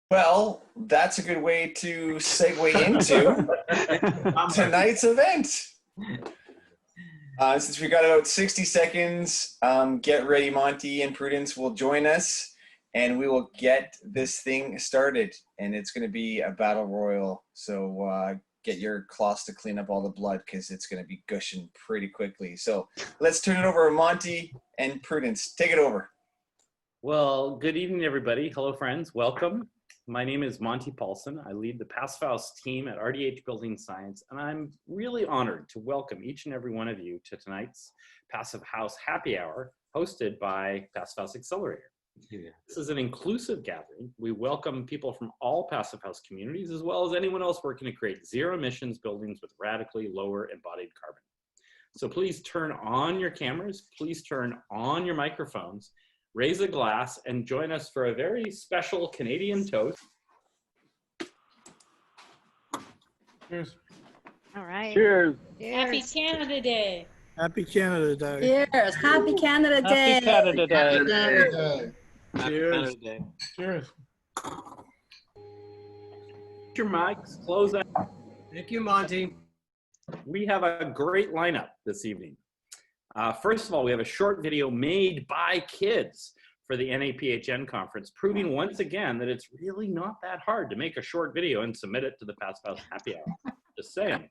Well, that's a good way to segue into tonight's event. Since we got about 60 seconds, get ready, Monty and Prudence will join us and we will get this thing started. And it's going to be a battle royal. So get your cloths to clean up all the blood because it's going to be gushing pretty quickly. So let's turn it over to Monty and Prudence. Take it over. Well, good evening, everybody. Hello, friends. Welcome. My name is Monte Paulsen. I lead the Passive House team at RDH Building Science, and I'm really honored to welcome each and every one of you to tonight's Passive House Happy Hour, hosted by Passive House Accelerator. Yeah. This is an inclusive gathering. We welcome people from all Passive House communities, as well as anyone else working to create zero emissions buildings with radically lower embodied carbon. So please turn on your cameras, please turn on your microphones, raise a glass, and join us for a very special Canadian toast. Cheers. All right. Cheers. Happy Canada Day. Happy Canada Day. Cheers. Happy Canada Day. Happy Canada Day. Happy Canada Day. Cheers. Cheers. Your mics, close out. Thank you, Monty. We have a great lineup this evening. First of all, we have a short video made by kids for the NAPHN conference, proving once again that it's really not that hard to make a short video and submit it to the Passive House Happy Hour. Just saying.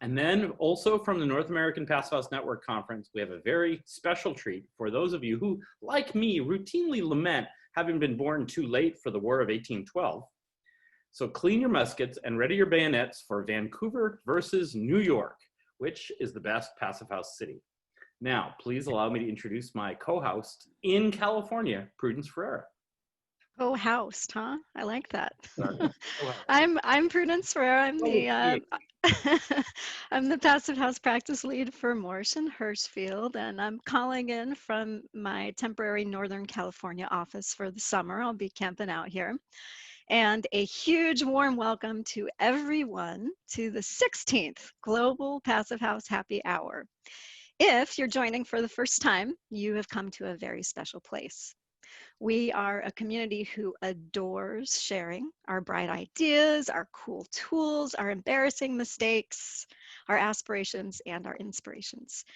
And then also from the North American Passive House Network Conference, we have a very special treat for those of you who, like me, routinely lament having been born too late for the War of 1812. So clean your muskets and ready your bayonets for Vancouver versus New York. Which is the best Passive House city? Now, please allow me to introduce my co-host in California, Prudence Ferreira. Co-host, huh? I like that. I'm Prudence Ferreira. I'm the Passive House practice lead for Morrison Hirschfield, and I'm calling in from my temporary Northern California office for the summer. I'll be camping out here. And a huge warm welcome to everyone to the 16th Global Passive House Happy Hour. If you're joining for the first time, you have come to a very special place. We are a community who adores sharing our bright ideas, our cool tools, our embarrassing mistakes, our aspirations, and our inspirations,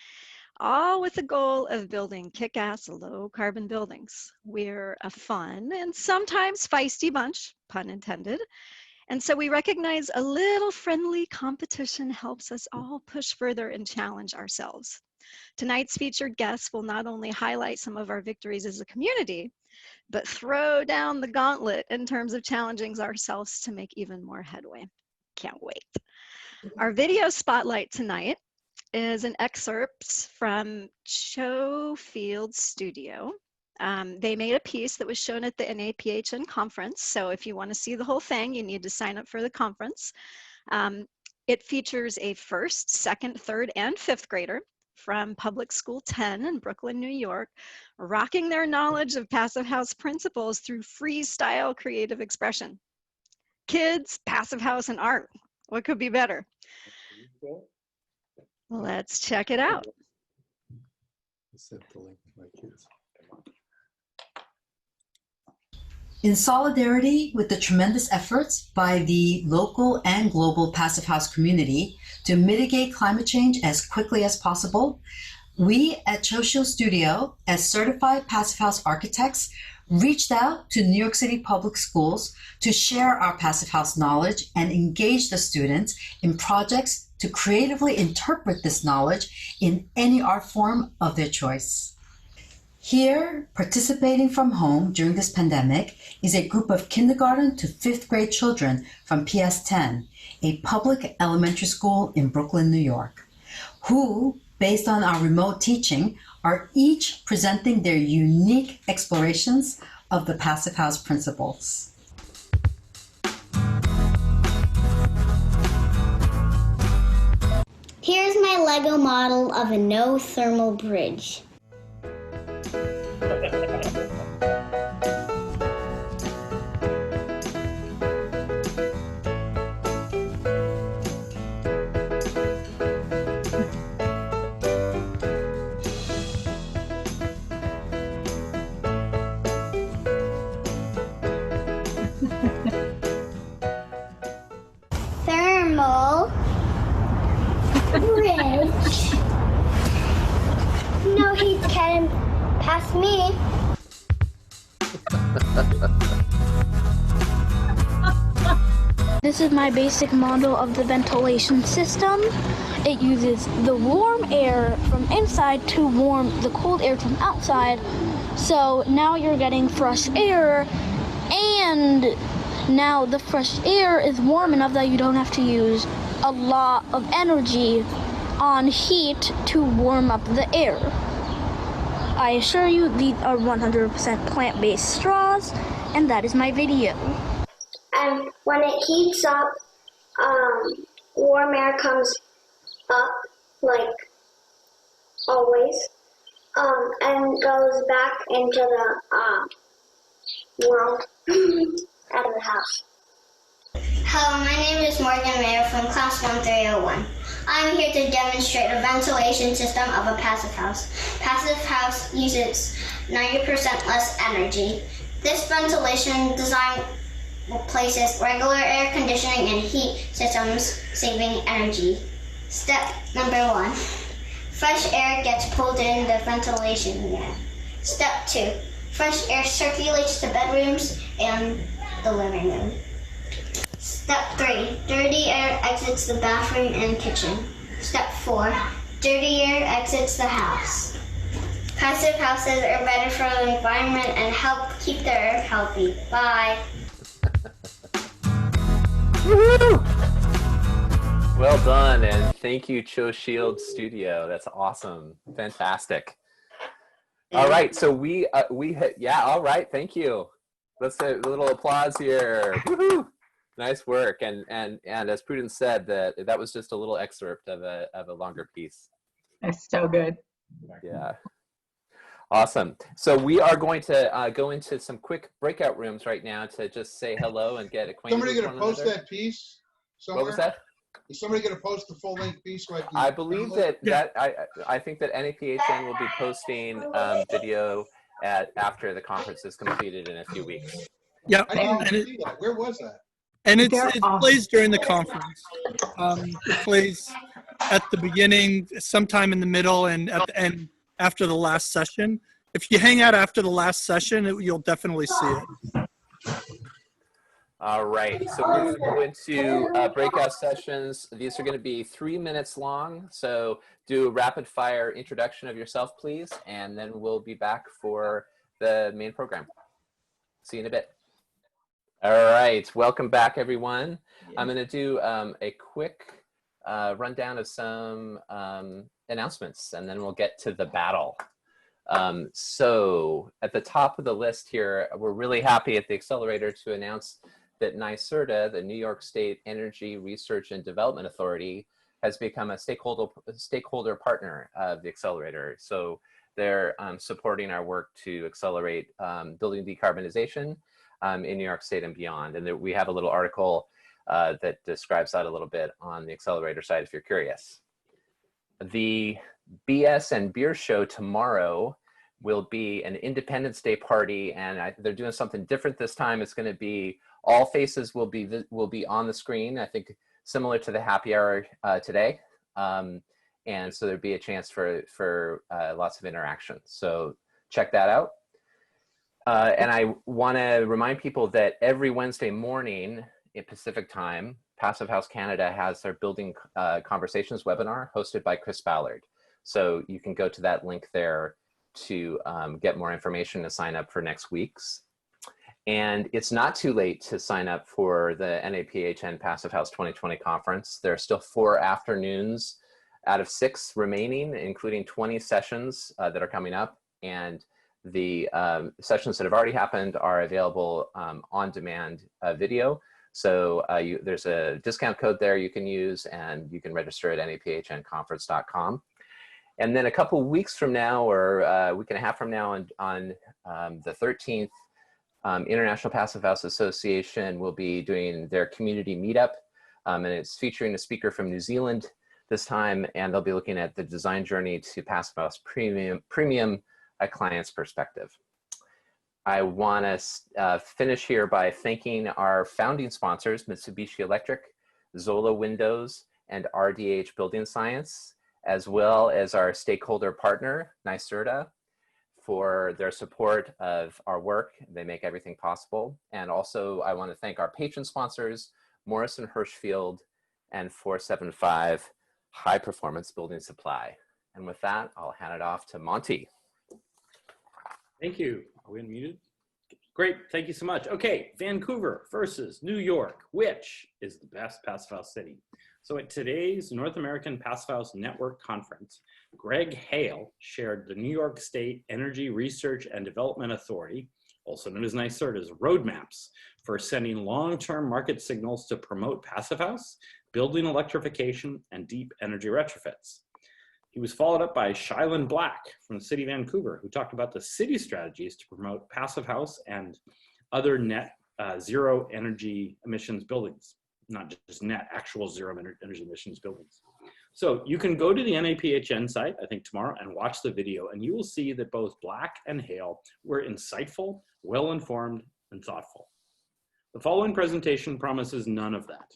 all with the goal of building kick-ass low-carbon buildings. We're a fun and sometimes feisty bunch, pun intended, and so we recognize a little friendly competition helps us all push further and challenge ourselves. Tonight's featured guests will not only highlight some of our victories as a community, but throw down the gauntlet in terms of challenging ourselves to make even more headway. Can't wait. Our video spotlight tonight is an excerpt from Schofield Studio. They made a piece that was shown at the NAPHN conference. So if you want to see the whole thing, you need to sign up for the conference. It features a first, second, third, and fifth grader from Public School 10 in Brooklyn, New York, rocking their knowledge of Passive House principles through freestyle creative expression. Kids, Passive House, and art. What could be better? Let's check it out. In solidarity with the tremendous efforts by the local and global Passive House community to mitigate climate change as quickly as possible, we at Schofield Studio, as certified Passive House architects, reached out to New York City public schools to share our Passive House knowledge and engage the students in projects to creatively interpret this knowledge in any art form of their choice. Here, participating from home during this pandemic is a group of kindergarten to fifth grade children from PS10, a public elementary school in Brooklyn, New York, who, based on our remote teaching, are each presenting their unique explorations of the Passive House principles. Here's my Lego model of a no thermal bridge. Ask me. This is my basic model of the ventilation system. It uses the warm air from inside to warm the cold air from outside. So now you're getting fresh air, and now the fresh air is warm enough that you don't have to use a lot of energy on heat to warm up the air. I assure you these are 100% plant-based straws, and that is my video. And when it heats up, warm air comes up, like always, and goes back into the world out of the house. Hello, my name is Morgan Mayer from Class 1301. I'm here to demonstrate a ventilation system of a passive house. Passive house uses 90% less energy. This ventilation design replaces regular air conditioning and heat systems, saving energy. Step number 1. Fresh air gets pulled in the ventilation unit. Step 2. Fresh air circulates to bedrooms and the living room. Step 3. Dirty air exits the bathroom and kitchen. Step 4. Dirty air exits the house. Passive houses are better for the environment and help keep the earth healthy. Bye. Woo-hoo! Well done, and thank you, Cho Shield Studio. That's awesome, fantastic. All right, so we hit, yeah. All right, thank you. Let's say a little applause here. Woo-hoo! Nice work, and as Prudence said, that was just a little excerpt of a longer piece. That's so good. Yeah. Awesome. So we are going to go into some quick breakout rooms right now to just say hello and get acquainted with one another. Somebody going to post that piece somewhere? What was that? Is somebody going to post the full-length piece? So I believe that I think that NAPHN will be posting video after the conference is completed in a few weeks. Yeah. I didn't see that. Where was that? And it plays during the conference. It plays at the beginning, sometime in the middle, and at the end after the last session. If you hang out after the last session, you'll definitely see it. All right, so we're going to go into breakout sessions. These are going to be 3 minutes long. So do a rapid fire introduction of yourself, please, and then we'll be back for the main program. See you in a bit. All right, welcome back, everyone. I'm going to do a quick rundown of some announcements, and then we'll get to the battle. So at the top of the list here, we're really happy at the Accelerator to announce that NYSERDA, the New York State Energy Research and Development Authority, has become a stakeholder partner of the Accelerator. So they're supporting our work to accelerate building decarbonization in New York State and beyond. And we have a little article that describes that a little bit on the Accelerator side if you're curious. The BS and Beer Show tomorrow will be an Independence Day party, and they're doing something different this time. It's going to be all faces will be on the screen. I think similar to the happy hour today, and so there'd be a chance for lots of interaction. So check that out. And I want to remind people that every Wednesday morning in Pacific time, Passive House Canada has their Building Conversations webinar hosted by Chris Ballard. So you can go to that link there to get more information to sign up for next week's. And it's not too late to sign up for the NAPHN Passive House 2020 conference. There are still 4 afternoons out of 6 remaining, including 20 sessions that are coming up. And the sessions that have already happened are available on demand video. So there's a discount code there you can use, and you can register at naphnconference.com. And then a couple weeks from now, or a week and a half from now, on the 13th, International Passive House Association will be doing their community meetup, and it's featuring a speaker from New Zealand this time, and they'll be looking at the design journey to Passive House Premium, a client's perspective. I want to finish here by thanking our founding sponsors, Mitsubishi Electric, Zola Windows, and RDH Building Science, as well as our stakeholder partner, NYSERDA, for their support of our work. They make everything possible. And also I want to thank our patron sponsors, Morrison Hershfield and 475 High Performance Building Supply. And with that, I'll hand it off to Monty. Thank you. Are we unmuted? Great, thank you so much. Okay, Vancouver versus New York. Which is the best Passive House city? So at today's North American Passive House Network Conference, Greg Hale shared the New York State Energy Research and Development Authority, also known as NYSERDA's roadmaps for sending long-term market signals to promote Passive House, building electrification, and deep energy retrofits. He was followed up by SAILEN Black from the city of Vancouver, who talked about the city strategies to promote Passive House and other net zero energy emissions buildings, not just net actual zero energy emissions buildings. So you can go to the NAPHN site, I think tomorrow, and watch the video, and you will see that both Black and Hale were insightful, well-informed, and thoughtful. The following presentation promises none of that.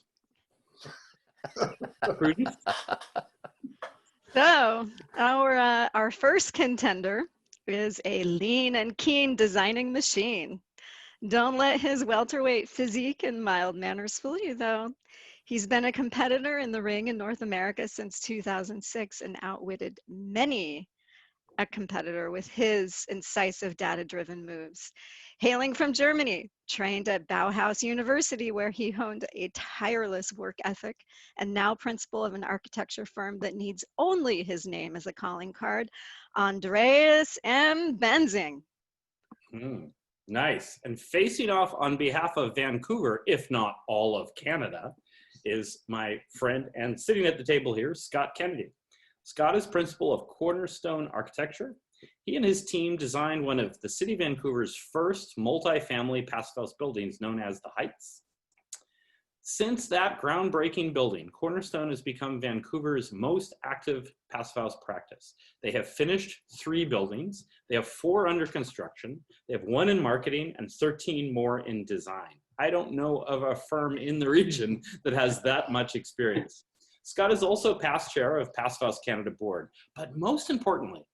Prudence? So our first contender is a lean and keen designing machine. Don't let his welterweight physique and mild manners fool you, though. He's been a competitor in the ring in North America since 2006 and outwitted many a competitor with his incisive data-driven moves. Hailing from Germany, trained at Bauhaus University, where he honed a tireless work ethic, and now principal of an architecture firm that needs only his name as a calling card, Andreas M. Benzing. Nice. And facing off on behalf of Vancouver, if not all of Canada, is my friend and sitting at the table here, Scott Kennedy. Scott is principal of Cornerstone Architecture. He and his team designed one of the City of Vancouver's first multi-family Passive House buildings, known as the Heights. Since that groundbreaking building, Cornerstone has become Vancouver's most active Passive House practice. They have finished 3 buildings. They have 4 under construction. They have 1 in marketing and 13 more in design. I don't know of a firm in the region that has that much experience. Scott is also past chair of Passive House Canada Board, but most importantly,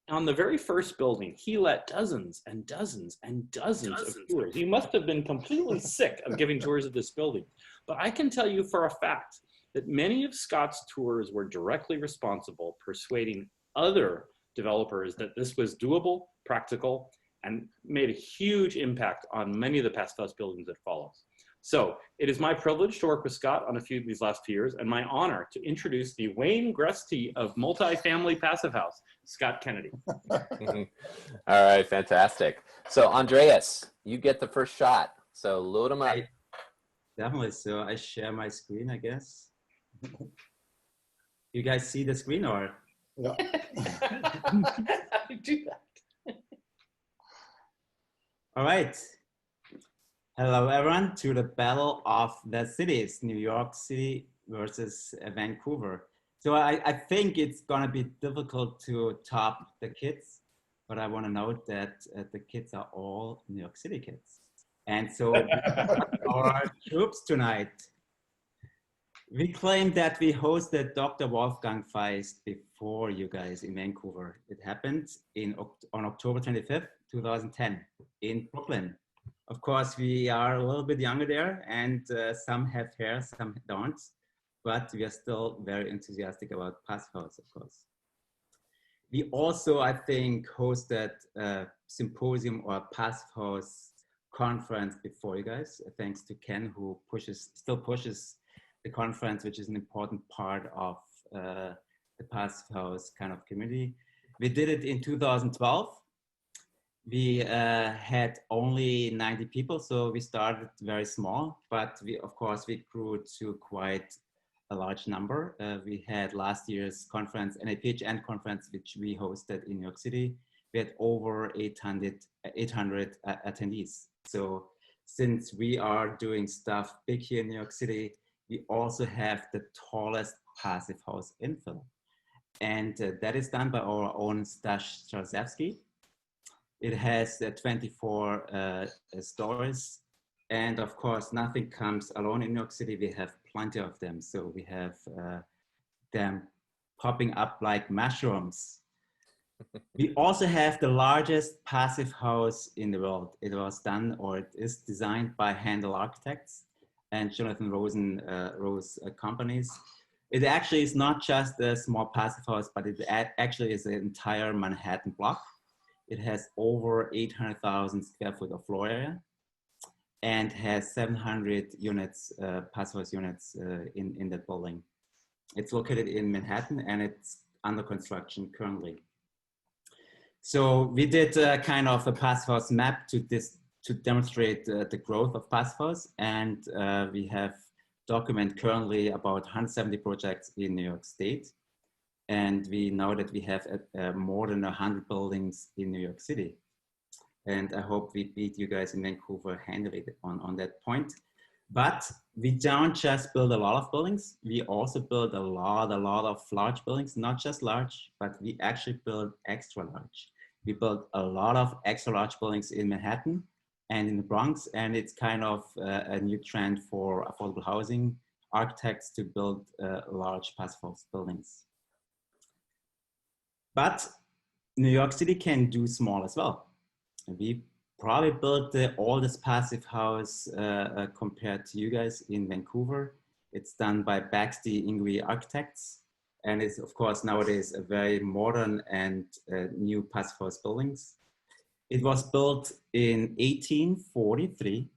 on the very first building, he let dozens and dozens and dozens of tours. He must have been completely sick of giving tours of this building. But I can tell you for a fact that many of Scott's tours were directly responsible persuading other developers that this was doable, practical, and made a huge impact on many of the Passive House buildings that follows. So it is my privilege to work with Scott on a few of these last few years, and my honor to introduce the Wayne Gretzky of multifamily Passive House, Scott Kennedy. All right, fantastic. So Andreas, you get the first shot. So load them up. Definitely. So I share my screen, I guess. You guys see the screen or? Yeah. I do that. All right. Hello, everyone, to the battle of the cities, New York City versus Vancouver. So I think it's going to be difficult to top the kids, but I want to note that the kids are all New York City kids. And so our troops tonight, we claim that we hosted Dr. Wolfgang Feist before you guys in Vancouver. It happened on October 25th, 2010 in Brooklyn. Of course, we are a little bit younger there, and some have hair, some don't, but we are still very enthusiastic about Passive House, of course. We also, I think, hosted a symposium or Passive House conference before you guys, thanks to Ken, who still pushes the conference, which is an important part of the Passive House kind of community. We did it in 2012. We had only 90 people, so we started very small, but of course, we grew to quite a large number. We had last year's conference, NAPHN conference, which we hosted in New York City. We had over 800 attendees. So since we are doing stuff big here in New York City, we also have the tallest Passive House infill. And that is done by our own Stash Strzelewski. It has 24 stories. And of course, nothing comes alone in New York City. We have plenty of them. So we have them popping up like mushrooms. We also have the largest passive house in the world. It was done, or it is designed by Handel Architects and Jonathan Rose companies. It actually is not just a small passive house, but it actually is an entire Manhattan block. It has over 800,000 square foot of floor area and has 700 units, passive house units in that building. It's located in Manhattan and it's under construction currently. So we did kind of a passive house map to demonstrate the growth of passive house, and we have document currently about 170 projects in New York State, and we know that we have more than 100 buildings in New York City, and I hope we beat you guys in Vancouver handily on that point. But we don't just build a lot of buildings, we also build a lot of large buildings, not just large, but we actually build extra large. We built a lot of extra large buildings in Manhattan and in the Bronx, and it's kind of a new trend for affordable housing architects to build large passive house buildings. But New York City can do small as well. We probably built the oldest passive house compared to you guys in Vancouver. It's done by Baxter Ingui Architects. And it's, of course, nowadays a very modern and new passive house buildings. It was built in 1843,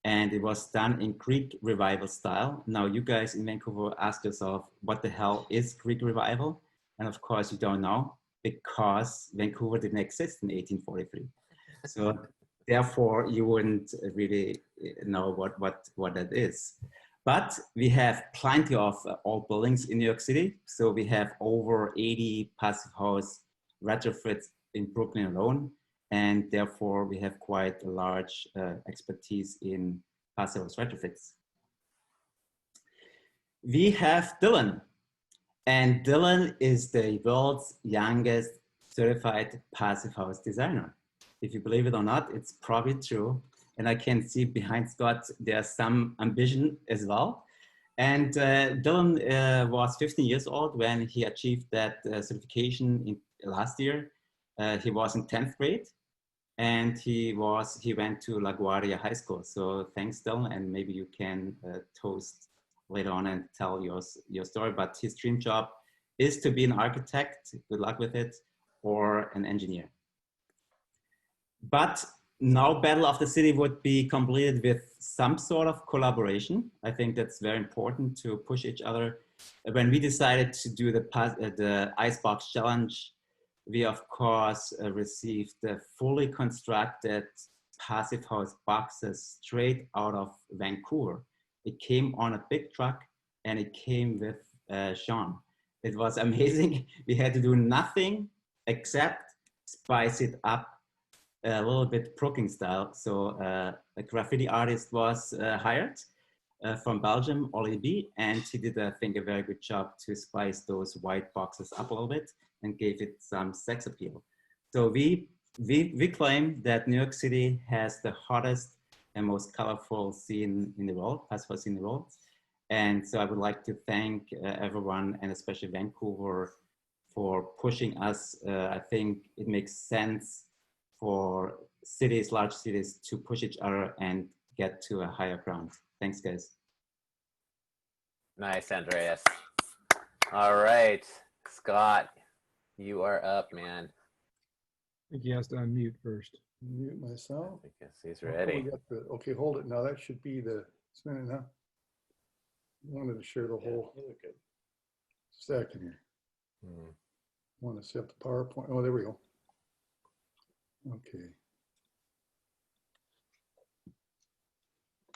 and it was done in Greek Revival style. Now, you guys in Vancouver ask yourself, what the hell is Greek Revival? And of course, you don't know, because Vancouver didn't exist in 1843. So therefore, you wouldn't really know what that is. But we have plenty of old buildings in New York City. So we have over 80 passive house retrofits in Brooklyn alone. And therefore we have quite a large expertise in passive house retrofits. We have Dylan. And Dylan is the world's youngest certified passive house designer. If you believe it or not, it's probably true. And I can see behind Scott, there's some ambition as well. And Dylan was 15 years old when he achieved that certification last year. He was in 10th grade, and he went to LaGuardia High School. So thanks, Dylan, and maybe you can toast later on and tell your story. But his dream job is to be an architect, good luck with it, or an engineer. But now Battle of the City would be completed with some sort of collaboration. I think that's very important to push each other. When we decided to do the Icebox Challenge, we of course received the fully constructed passive house boxes straight out of Vancouver. It came on a big truck and it came with Sean. It was amazing. We had to do nothing except spice it up a little bit Brooklyn style. So a graffiti artist was hired from Belgium, Ollie B, and he did, I think, a very good job to spice those white boxes up a little bit and gave it some sex appeal. So we claim that New York City has the hottest and most colorful scene in the world, passive house in the world. And so I would like to thank everyone, and especially Vancouver, for pushing us. I think it makes sense for cities, large cities, to push each other and get to a higher ground. Thanks, guys. Nice, Andreas. All right, Scott, you are up, man. I think he has to unmute first. Mute myself. I guess he's ready. Okay, hold it now. That should be the minute now. I wanted to share the whole second here. Want to set the PowerPoint. Oh, there we go. Okay.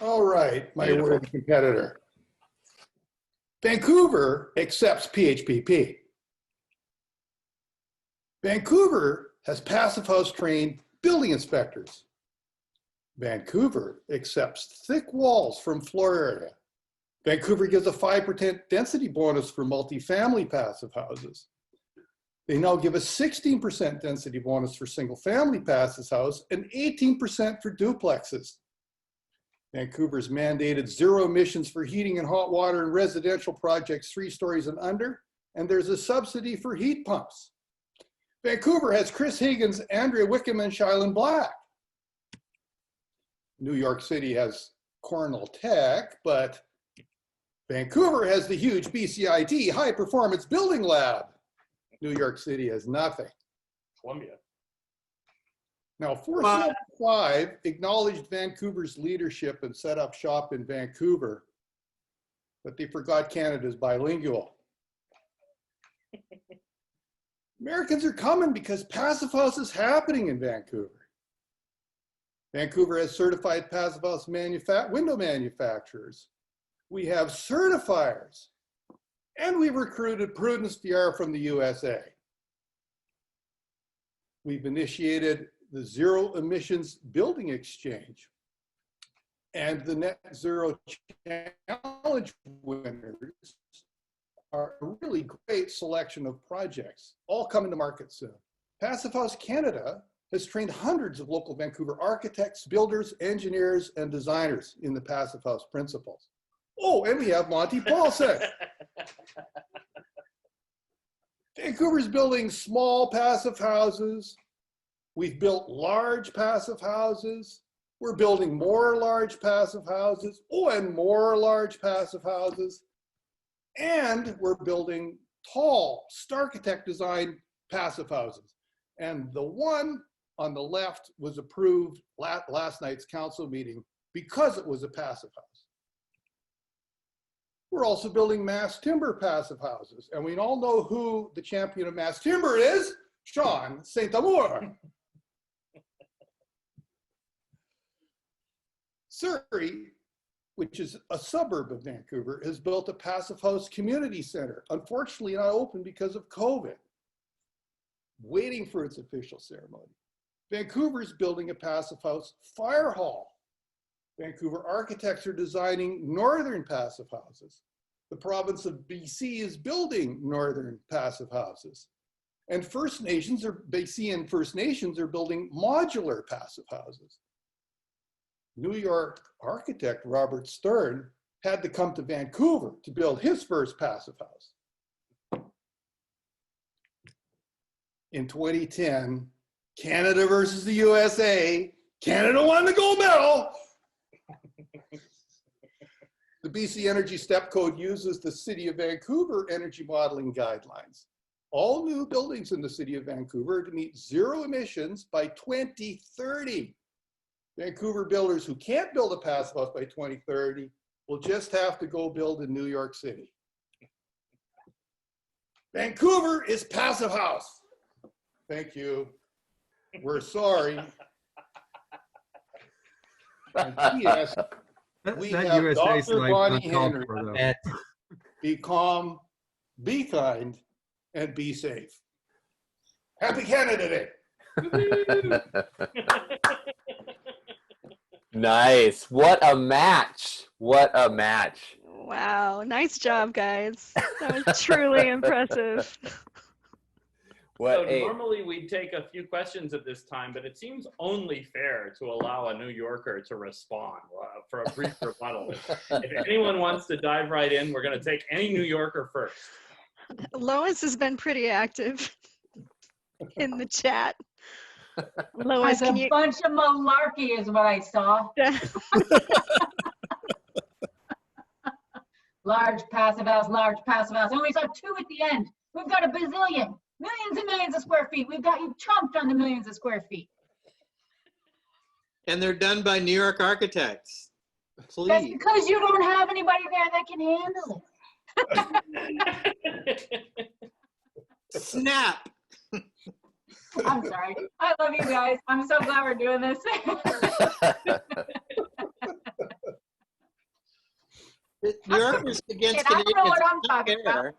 All right, my word competitor. Vancouver accepts PHPP. Vancouver has passive house trained building inspectors. Vancouver accepts thick walls from floor area. Vancouver gives a 5% density bonus for multifamily passive houses. They now give a 16% density bonus for single family passive house and 18% for duplexes. Vancouver's mandated zero emissions for heating and hot water in residential projects 3 stories and under, and there's a subsidy for heat pumps. Vancouver has Chris Higgins, Andrea Wickham, and Shailen Black. New York City has Cornell Tech, but Vancouver has the huge BCIT High Performance Building Lab. New York City has nothing. Columbia. Now, 475 acknowledged Vancouver's leadership and set up shop in Vancouver, but they forgot Canada's bilingual. Americans are coming because Passive House is happening in Vancouver. Vancouver has certified Passive House window manufacturers. We have certifiers, and we've recruited PRUDENCE PR from the USA. We've initiated the Zero Emissions Building Exchange, and the Net Zero Challenge winners are a really great selection of projects, all coming to market soon. Passive House Canada has trained hundreds of local Vancouver architects, builders, engineers, and designers in the Passive House principles. Oh, and we have MONTE PAULSEN. Vancouver's building small passive houses. We've built large passive houses. We're building more large passive houses. Oh, and more large passive houses. And we're building tall, Starchitect designed passive houses. And the one on the left was approved last night's council meeting because it was a passive house. We're also building mass timber passive houses. And we all know who the champion of mass timber is, Sean St. Amour. Surrey, which is a suburb of Vancouver, has built a Passive House community center. Unfortunately not open because of COVID. Waiting for its official ceremony. Vancouver's building a Passive House fire hall. Vancouver architects are designing northern passive houses. The province of BC is building northern passive houses. And First Nations, or BC and First Nations, are building modular passive houses. New York architect Robert Stern had to come to Vancouver to build his first passive house. In 2010, Canada versus the USA, Canada won the gold medal. The BC Energy Step Code uses the City of Vancouver energy modeling guidelines. All new buildings in the City of Vancouver are to meet zero emissions by 2030. Vancouver builders who can't build a passive house by 2030 will just have to go build in New York City. Vancouver is Passive House. Thank you. We're sorry. And P.S. We have Dr. Bonnie Henry. Be calm, be kind, and be safe. Happy Canada Day. Nice. What a match. What a match. Wow, nice job, guys. That was truly impressive. So normally we'd take a few questions at this time, but it seems only fair to allow a New Yorker to respond for a brief rebuttal. If anyone wants to dive right in, we're going to take any New Yorker first. Lois has been pretty active in the chat. Lois, It's a bunch of malarkey is what I saw. Large passive house, large passive house. I only saw 2 at the end. We've got a bazillion. Millions and millions of square feet. We've got you chomped on the millions of square feet. And they're done by New York architects. Please. That's because you don't have anybody there that can handle it. Snap. I'm sorry. I love you guys. I'm so glad we're doing this. New Yorkers against I don't know what I'm talking about.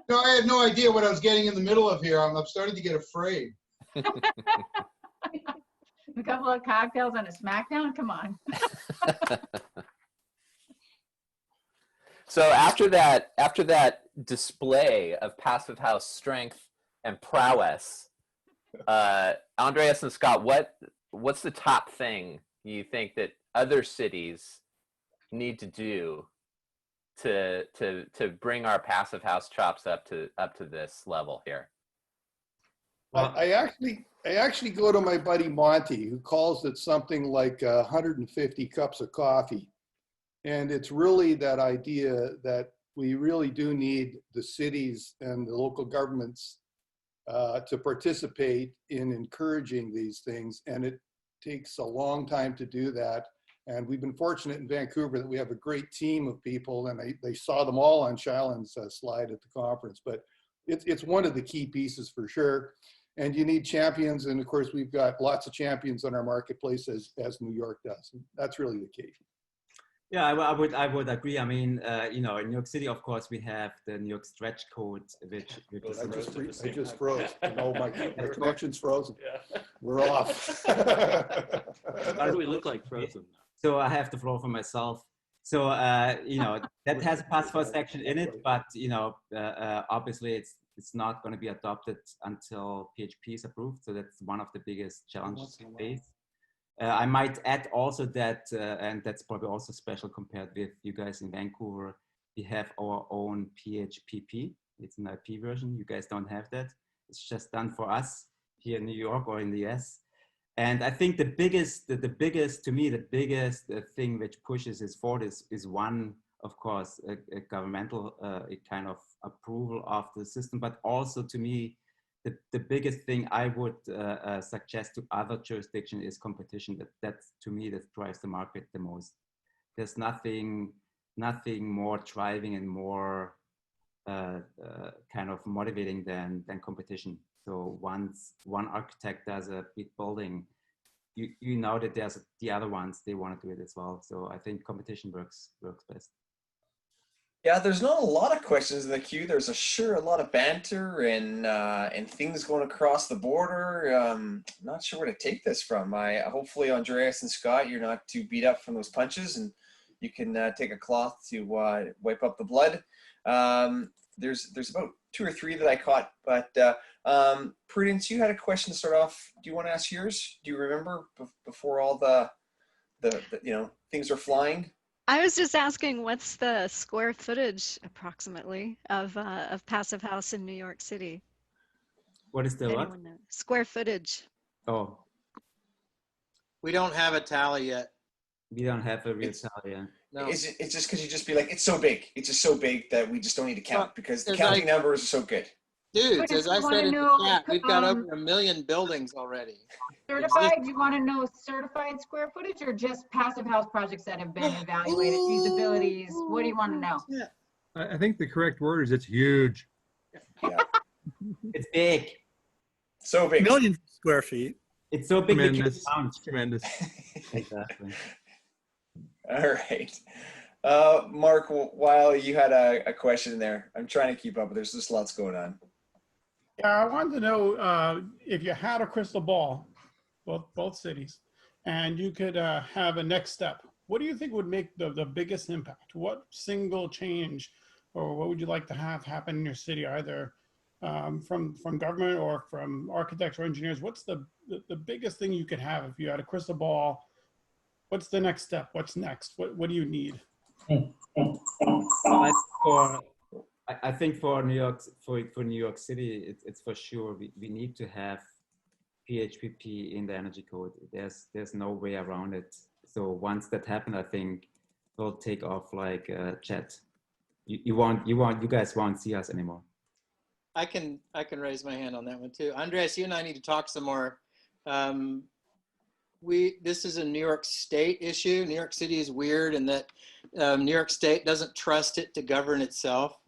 No, I had no idea what I was getting in the middle of here. I'm starting to get afraid. A couple of cocktails and a smackdown? Come on. So after that display of Passive House strength and prowess, Andreas and Scott, what's the top thing you think that other cities need to do to bring our Passive House chops up to this level here? I actually go to my buddy Monte, who calls it something like 150 cups of coffee. And it's really that idea that we really do need the cities and the local governments to participate in encouraging these things. And it takes a long time to do that. And we've been fortunate in Vancouver that we have a great team of people, and they saw them all on SAILEN's slide at the conference. But it's one of the key pieces for sure. And you need champions. And of course, we've got lots of champions in our marketplace as New York does. And that's really the key. Yeah, I would agree. I mean, you know, in New York City, of course, we have the New York stretch code, which is I just froze. No, my connection's frozen. Yeah. We're off. How do we look like frozen? So I have the floor for myself. So, you know, that has a Passive House section in it, but, you know, obviously it's not going to be adopted until PHP is approved. So that's one of the biggest challenges we face. I might add also that, and that's probably also special compared with you guys in Vancouver, we have our own PHPP. It's an IP version. You guys don't have that. It's just done for us here in New York or in the US. And I think the biggest thing which pushes us forward is one, of course, a governmental kind of approval of the system, but also to me, the biggest thing I would suggest to other jurisdictions is competition. That's to me, that drives the market the most. There's nothing more driving and more kind of motivating than competition. So once one architect does a big building, you know that there's the other ones, they want to do it as well. So I think competition works best. Yeah, there's not a lot of questions in the queue. There's a lot of banter and things going across the border. Not sure where to take this from. Hopefully Andreas and Scott, you're not too beat up from those punches, and you can take a cloth to wipe up the blood. There's about 2 or 3 that I caught, but Prudence, you had a question to start off. Do you want to ask yours? Do you remember before all the things are flying? I was just asking, what's the square footage approximately of Passive House in New York City? What is the what? Square footage. Oh, We don't have a tally yet. we don't have a real tally yet. No. It's just because you just be like, it's so big. It's just so big that we just don't need to count because the counting numbers are so good. Dudes, as I said in the chat, we've got over 1 million buildings already. Certified, you want to know certified square footage or just Passive House projects that have been evaluated, feasibilities? What do you want to know? I think the correct word is it's huge. Yeah. It's big. So big. Millions of square feet. It's so big. Tremendous. Tremendous. Exactly. All right. Mark, while you had a question there, I'm trying to keep up, but there's just lots going on. Yeah, I wanted to know if you had a crystal ball, both cities, and you could have a next step. What do you think would make the biggest impact? What single change, or what would you like to have happen in your city, either from government or from architects or engineers? What's the biggest thing you could have if you had a crystal ball? What's the next step? What's next? What do you need? I think for New York City, it's for sure we need to have PHPP in the energy code. There's no way around it. So once that happens, I think we'll take off like a jet. You guys won't see us anymore. I can raise my hand on that one too. Andreas, you and I need to talk some more. This is a New York State issue. New York City is weird in that New York State doesn't trust it to govern itself.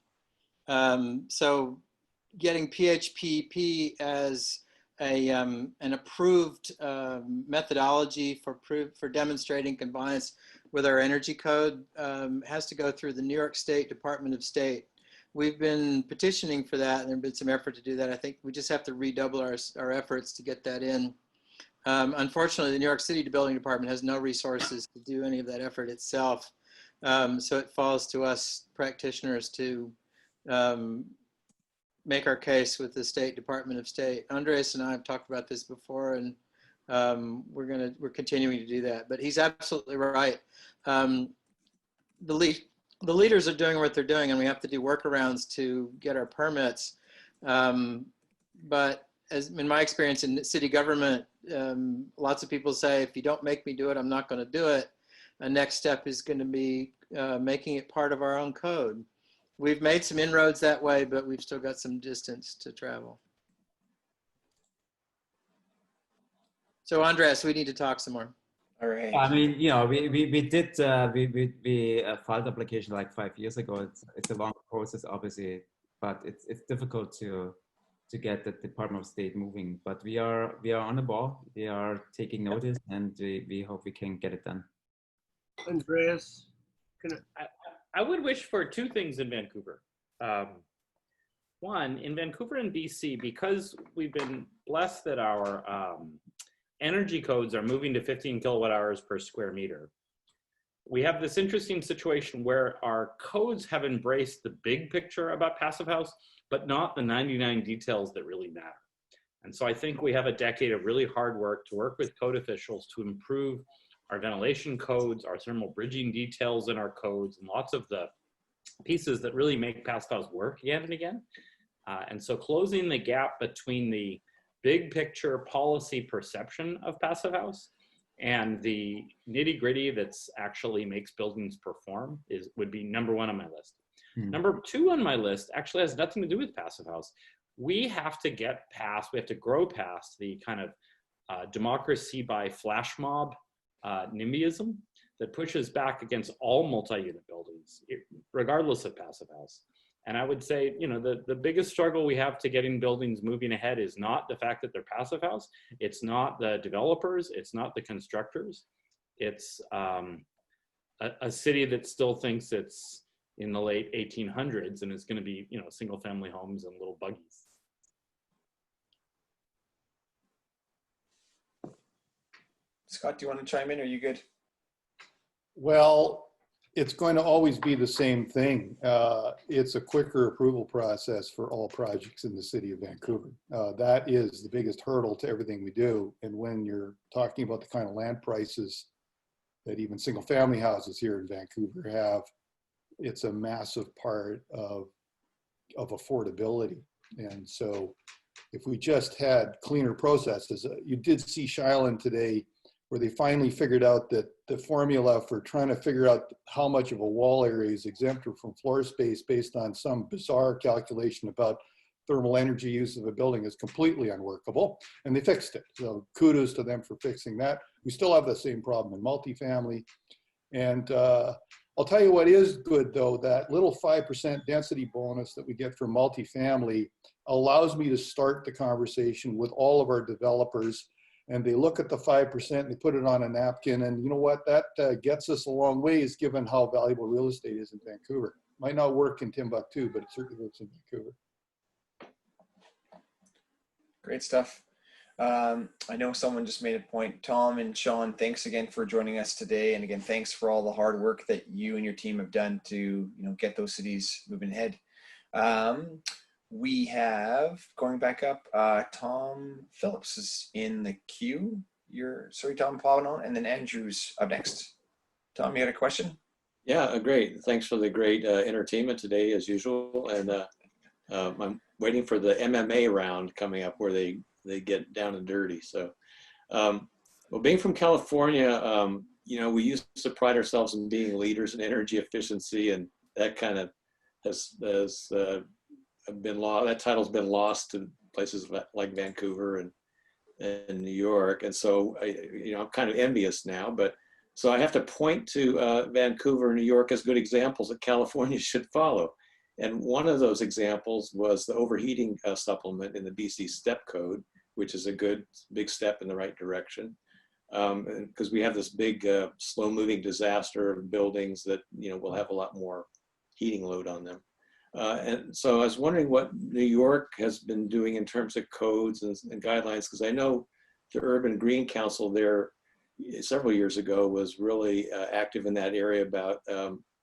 So getting PHPP as an approved methodology for demonstrating compliance with our energy code has to go through the New York State Department of State. We've been petitioning for that, and there's been some effort to do that. I think we just have to redouble our efforts to get that in. Unfortunately, the New York City Building Department has no resources to do any of that effort itself. So it falls to us practitioners to make our case with the State Department of State. Andreas and I have talked about this before, and we're continuing to do that. But he's absolutely right. The leaders are doing what they're doing, and we have to do workarounds to get our permits. But as in my experience in city government, lots of people say, if you don't make me do it, I'm not going to do it. A next step is going to be making it part of our own code. We've made some inroads that way, but we've still got some distance to travel. So Andreas, we need to talk some more. All right. I mean, you know, we filed application like 5 years ago. It's a long process, obviously, but it's difficult to get the Department of State moving. But we are on the ball. We are taking notice, and we hope we can get it done. Andreas, I would wish for two things in Vancouver. One, in Vancouver and BC, because we've been blessed that our energy codes are moving to 15 kilowatt hours per square meter, we have this interesting situation where our codes have embraced the big picture about Passive House, but not the 99 details that really matter. And so I think we have a decade of really hard work to work with code officials to improve our ventilation codes, our thermal bridging details in our codes, and lots of the pieces that really make Passive House work again and again. And so closing the gap between the big picture policy perception of Passive House and the nitty gritty that's actually makes buildings perform would be number one on my list. Number two on my list actually has nothing to do with Passive House. We have to get past, we have to grow past the kind of democracy by flash mob NIMBYism that pushes back against all multi-unit buildings, regardless of Passive House. And I would say, you know, the biggest struggle we have to getting buildings moving ahead is not the fact that they're Passive House. It's not the developers. It's not the constructors. It's a city that still thinks it's in the late 1800s and is going to be, you know, single family homes and little buggies. Scott, do you want to chime in? Are you good? Well, it's going to always be the same thing. It's a quicker approval process for all projects in the city of Vancouver. That is the biggest hurdle to everything we do. And when you're talking about the kind of land prices that even single family houses here in Vancouver have, it's a massive part of affordability. And so if we just had cleaner processes, you did see SAILEN today where they finally figured out that the formula for trying to figure out how much of a wall area is exempt from floor space based on some bizarre calculation about thermal energy use of a building is completely unworkable, and they fixed it. So kudos to them for fixing that. We still have the same problem in multifamily. And I'll tell you what is good though, that little 5% density bonus that we get for multifamily allows me to start the conversation with all of our developers, and they look at the 5% and they put it on a napkin, and you know what, that gets us a long ways given how valuable real estate is in Vancouver. Might not work in Timbuktu, but it certainly works in Vancouver. Great stuff. I know someone just made a point. Tom and Sean, thanks again for joining us today. And again, thanks for all the hard work that you and your team have done to get those cities moving ahead. We have, going back up, Tom Phillips is in the queue. Sorry, Tom Pavano, and then Andrew's up next. Tom, you had a question? Yeah, great. Thanks for the great entertainment today, as usual. And I'm waiting for the MMA round coming up where they get down and dirty. So, well, being from California, we used to pride ourselves in being leaders in energy efficiency, and that kind of has been lost. That title's been lost to places like Vancouver and New York. And so, I'm kind of envious now, but so I have to point to Vancouver and New York as good examples that California should follow. And one of those examples was the overheating supplement in the BC STEP code, which is a big step in the right direction. Because we have this big slow moving disaster of buildings that, will have a lot more heating load on them. And so I was wondering what New York has been doing in terms of codes and guidelines, because I know the Urban Green Council there several years ago was really active in that area about,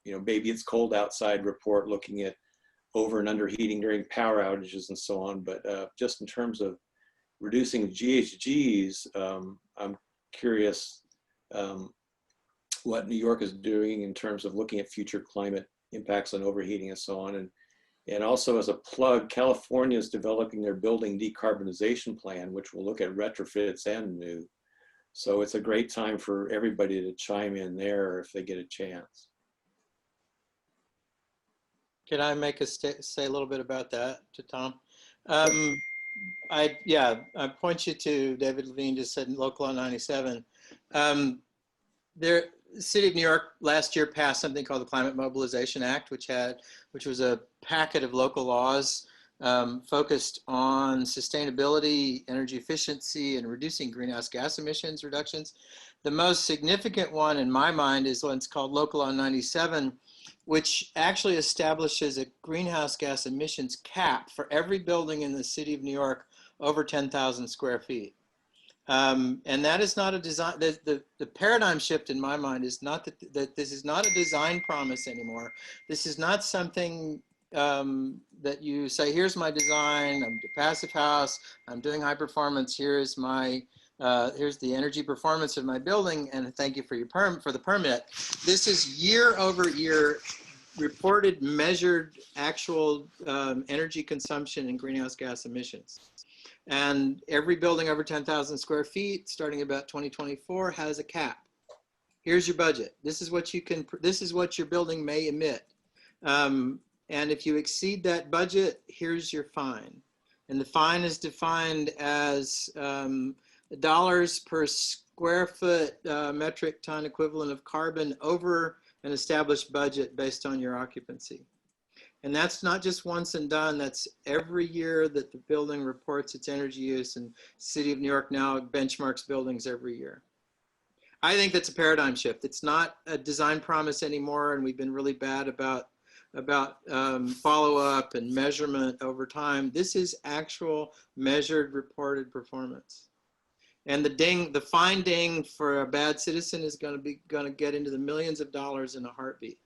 maybe it's cold outside report, looking at over and under heating during power outages and so on. But just in terms of reducing GHGs, I'm curious what New York is doing in terms of looking at future climate impacts on overheating and so on. And And also as a plug, California is developing their building decarbonization plan, which will look at retrofits and new. So it's a great time for everybody to chime in there if they get a chance. Can I make a say a little bit about that to Tom? I point you to David Levine just said Local Law 97. The City of New York last year passed something called the Climate Mobilization Act, which was a packet of local laws focused on sustainability, energy efficiency, and reducing greenhouse gas emissions reductions. The most significant one in my mind is what's called Local Law 97, which actually establishes a greenhouse gas emissions cap for every building in the City of New York over 10,000 square feet. And that is not a design, the paradigm shift in my mind is not that this is not a design promise anymore. This is not something that you say, here's my design, I'm the Passive House, I'm doing high performance, here's my, here's the energy performance of my building, and thank you for your for the permit. This is year over year reported, measured, actual energy consumption and greenhouse gas emissions. And every building over 10,000 square feet, starting about 2024, has a cap. Here's your budget. This is what you can, this is what your building may emit. And if you exceed that budget, here's your fine. And the fine is defined as dollars per square foot metric ton equivalent of carbon over an established budget based on your occupancy. And that's not just once and done, that's every year that the building reports its energy use, and City of New York now benchmarks buildings every year. I think that's a paradigm shift. It's not a design promise anymore, and we've been really bad about follow-up and measurement over time. This is actual measured reported performance. And the fine ding for a bad citizen is going to get into the millions of dollars in a heartbeat.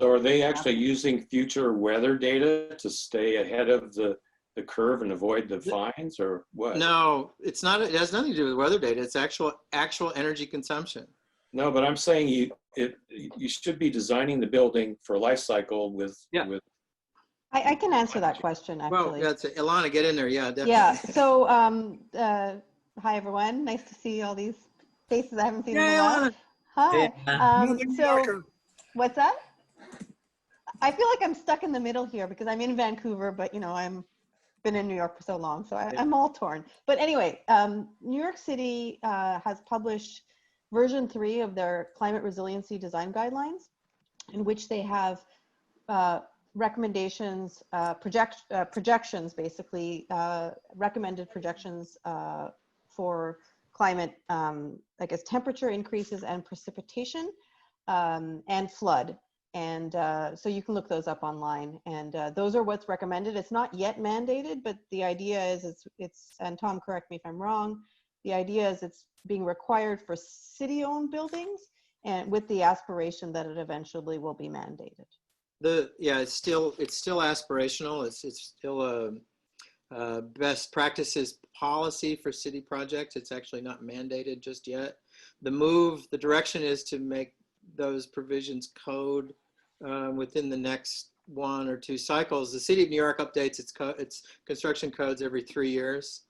So are they actually using future weather data to stay ahead of the curve and avoid the fines, or what? No, it's not. It has nothing to do with weather data. It's actual energy consumption. No, but I'm saying you should be designing the building for life cycle with. I can answer that question, actually. Well, yeah, Ilana, get in there. Yeah, definitely. Yeah. So, hi everyone. Nice to see all these faces I haven't seen in a while. Hi. So, what's that? I feel like I'm stuck in the middle here because I'm in Vancouver, but you know, I'm been in New York for so long, so I'm all torn. But anyway, New York City has published version 3 of their climate resiliency design guidelines, in which they have recommendations, projections, basically recommended projections for climate, I guess, temperature increases and precipitation and flood. And so you can look those up online, and those are what's recommended. It's not yet mandated, but the idea is it's, and Tom, correct me if I'm wrong, the idea is it's being required for city-owned buildings, and with the aspiration that it eventually will be mandated. It's still aspirational. It's still a best practices policy for city projects. It's actually not mandated just yet. The direction is to make those provisions code within the next 1 or 2 cycles. The City of New York updates its construction codes every 3 years.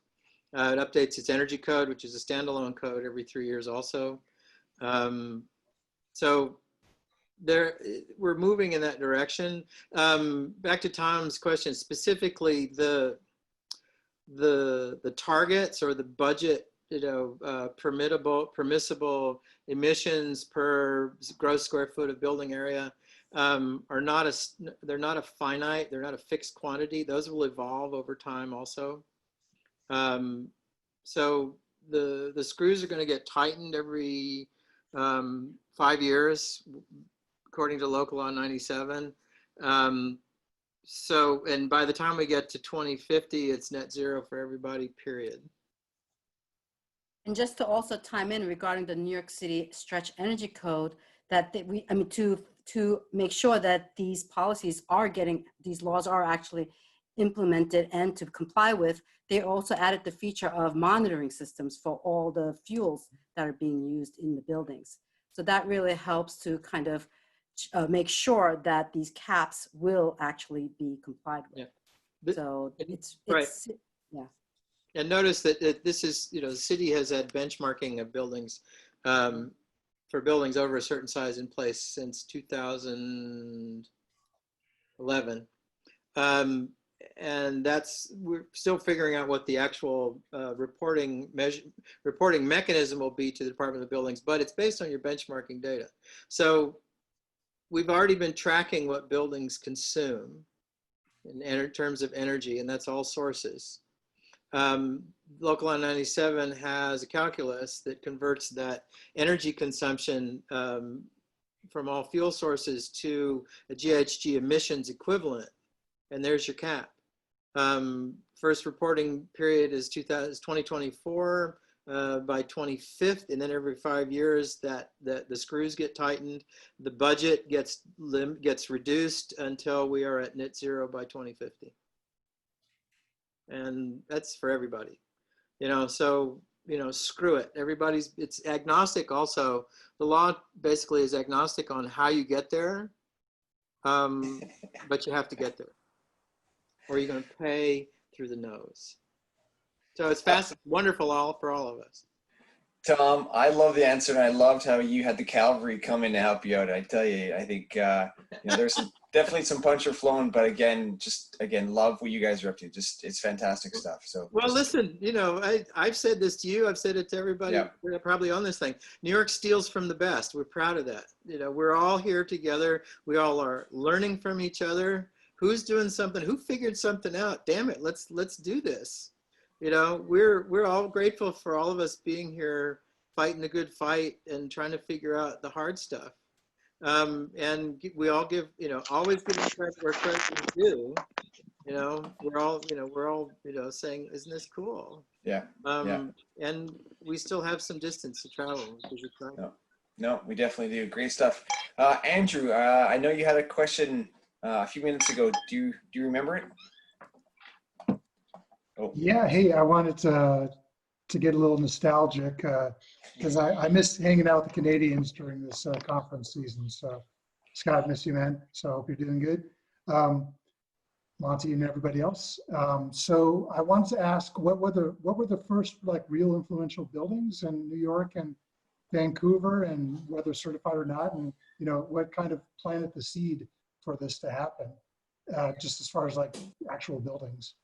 It updates its energy code, which is a standalone code, every 3 years also. So we're moving in that direction. Back to Tom's question, specifically the targets or the budget, permissible emissions per gross square foot of building area they're not a finite, they're not a fixed quantity. Those will evolve over time also. So the screws are going to get tightened every 5 years, according to Local Law 97. So, and by the time we get to 2050, it's net zero for everybody, period. And just to also chime in regarding the New York City Stretch Energy Code, that to make sure that these policies are these laws are actually implemented and to comply with, they also added the feature of monitoring systems for all the fuels that are being used in the buildings. So that really helps to kind of make sure that these caps will actually be complied with. So it's yeah. And notice that this is, the city has had benchmarking of buildings for buildings over a certain size in place since 2011. And we're still figuring out what the actual reporting mechanism will be to the Department of Buildings, but it's based on your benchmarking data. So we've already been tracking what buildings consume in terms of energy, and that's all sources. Local Law 97 has a calculus that converts that energy consumption from all fuel sources to a GHG emissions equivalent, and there's your cap. First reporting period is 2024. By 25th, and then every 5 years that the screws get tightened, the budget gets reduced until we are at net zero by 2050. And that's for everybody, so, screw it. It's agnostic also. The law basically is agnostic on how you get there, but you have to get there, or you're going to pay through the nose. So it's fast, wonderful for all of us. Tom, I love the answer, and I loved how you had the cavalry come in to help you out. I tell you, I think there's definitely some puncher flowing, but again, love what you guys are up to. It's fantastic stuff. So well, listen, I've said this to you. I've said it to everybody probably on this thing. New York steals from the best. We're proud of that. We're all here together. We all are learning from each other. Who's doing something? Who figured something out? Damn it, let's do this. We're all grateful for all of us being here, fighting a good fight and trying to figure out the hard stuff. And we all give, always give credit where credit is due. We're all saying, isn't this cool? Yeah. And we still have some distance to travel. No, we definitely do. Great stuff. Andrew, I know you had a question a few minutes ago. Do you remember it? Oh. Yeah, hey, I wanted to get a little nostalgic because I miss hanging out with the Canadians during this conference season. So, Scott, miss you, man. So I hope you're doing good. Monty and everybody else. So I wanted to ask, what were the first real influential buildings in New York and Vancouver, and whether certified or not, and what kind of planted the seed for this to happen, just as far as actual buildings.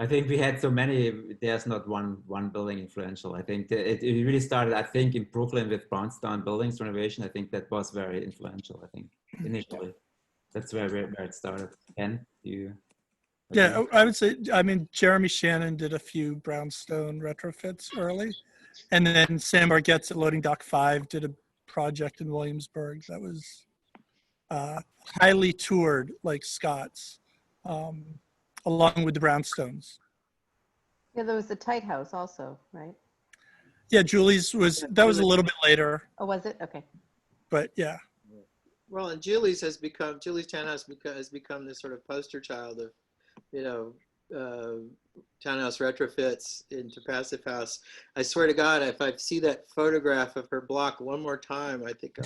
I think we had so many, there's not one building influential. I think it really started, I think, in Brooklyn with brownstone buildings renovation. I think that was very influential, I think, initially. That's where it started. Ken, you? Yeah, I would say, Jeremy Shannon did a few brownstone retrofits early. And then Sam Bargetts at Loading Dock 5 did a project in Williamsburg that was highly toured, like Scott's. Along with the brownstones. Yeah, there was the Tight House also, right? Yeah, Julie's was a little bit later. Oh, was it? Okay. But yeah. Well, and Julie's townhouse has become this sort of poster child of, townhouse retrofits into Passive House. I swear to God, if I see that photograph of her block one more time, I think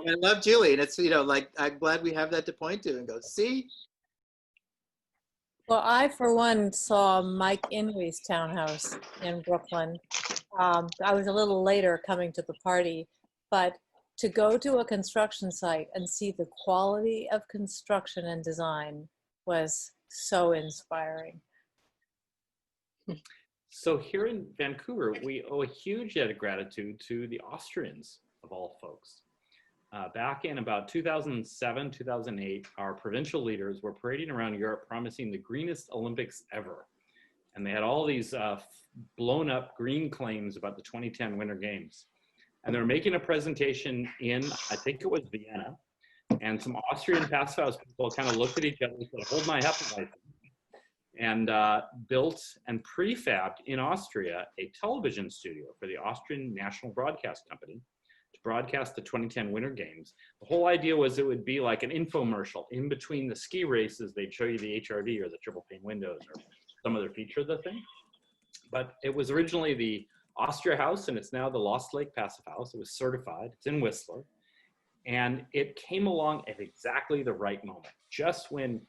I love Julie, and it's I'm glad we have that to point to and go, see. Well, I for one saw Mike Inouye's townhouse in Brooklyn. I was a little later coming to the party, but to go to a construction site and see the quality of construction and design was so inspiring. So here in Vancouver, we owe a huge debt of gratitude to the Austrians, of all folks. Back in about 2007, 2008, our provincial leaders were parading around Europe promising the greenest Olympics ever. And they had all these blown up green claims about the 2010 Winter Games. And they were making a presentation in, I think it was Vienna, and some Austrian Passive House people kind of looked at each other and said, hold my Hefeweizen, and built and prefabbed in Austria a television studio for the Austrian National Broadcast Company to broadcast the 2010 Winter Games. The whole idea was it would be like an infomercial. In between the ski races, they'd show you the HRV or the triple pane windows or some other feature of the thing. But it was originally the Austria House, and it's now the Lost Lake Passive House. It was certified. It's in Whistler. And it came along at exactly the right moment, just when,